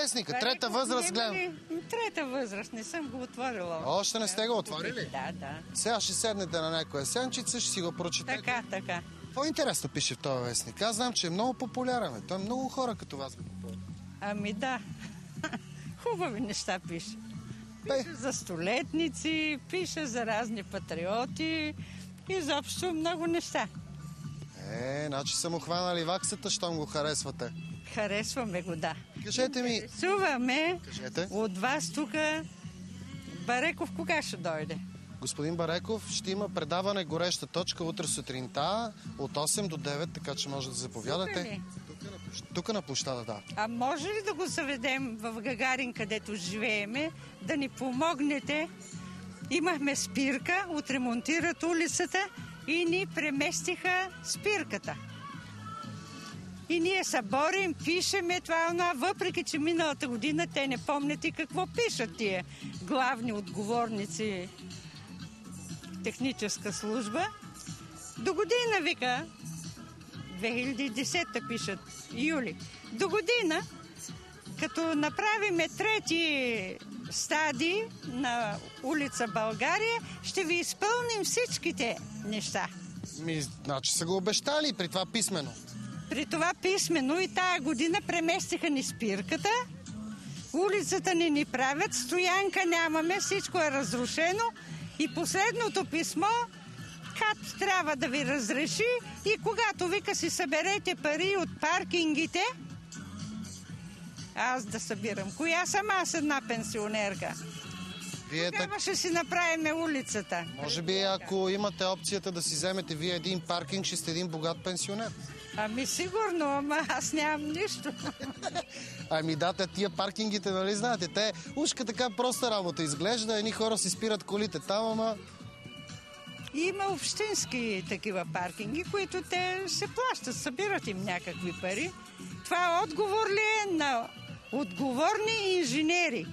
вестника. Трета възраст гледам. Трета възраст, не съм го отворила. Още не сте го отворили? Да. Сега ще седнете на някоя сенчица, ще си го прочетете. Така. Какво интересно пише в този вестник? Аз знам, че е много популярен. Той много хора като вас го купуват. Ами да. Хубави неща пише. Пише за столетници, пише за разни патриоти. Изобщо много неща. Значи са му хванали ваксата, щом го харесвате. Харесваме го, да. Кажете ми... Интересуваме Кажете. От вас тук Бареков кога ще дойде? Господин Бареков, ще има предаване Гореща точка утре сутринта от 8 до 9, така че може да заповядате. Тук на площада, да. А може ли да го заведем в Гагарин, където живееме, да ни помогнете? Имахме спирка, отремонтират улицата и ни преместиха спирката. И ние се борим, пишеме това, въпреки че миналата година те не помнят и какво пишат тия главни отговорници техническа служба. До година, вика, 2010 пишат, юли. До година, като направиме трети стадии на улица България, ще ви изпълним всичките неща. Значи са го обещали, при това писмено. При това писмено и тая година преместиха ни спирката, улицата ни правят, стоянка нямаме, всичко е разрушено и последното писмо КАТ трябва да ви разреши и когато вика си съберете пари от паркингите, аз да събирам. Коя съм аз една пенсионерка? Тогава ще си направим улицата. Може би, ако имате опцията да си вземете вие един паркинг, ще сте един богат пенсионер. Ами сигурно, ама аз нямам нищо. Ами да, тия паркингите, нали знаете, те ушка така проста работа изглежда, едни хора си спират колите там, ама... Има общински такива паркинги, които те се плащат, събират им някакви пари. Това отговор ли е на отговорни инженери?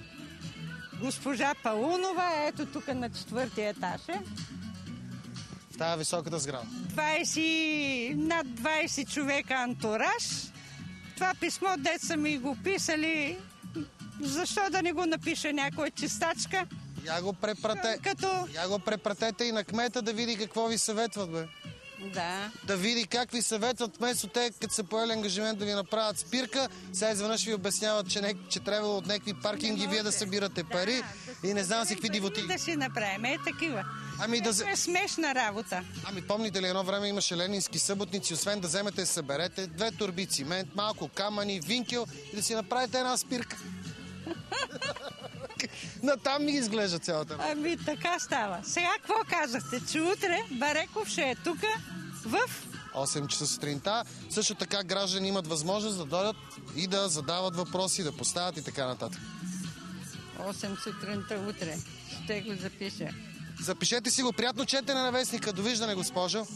Госпожа Паунова, ето тук на 4-ти етаж е. В тая високата сграда. Над 20 човека антураж. Това писмо, дет са ми го писали, защо да не го напише някоя чистачка? Я го препратете и на кмета да види какво ви съветват, бе. Да. Да види как ви съветват, вместо те, като са поели ангажимент да ви направят спирка, сега изведнъж ви обясняват, че трябва от някакви паркинги вие да събирате пари и не знам си какви дивоти. Да си направим, такива. е смешна работа. Помните ли, едно време имаше ленински съботници, освен да вземете и съберете 2 торби цимент, малко камъни, винкел и да си направите една спирка. Натам ми изглежда цялата. Така става. Сега какво казахте? Че утре Бареков ще е тук в 8 часа сутринта. Също така граждани имат възможност да дойдат и да задават въпроси, да поставят и така нататък. 8 сутринта утре. Ще го запиша. Запишете си го. Приятно четене на вестника. Довиждане, госпожо.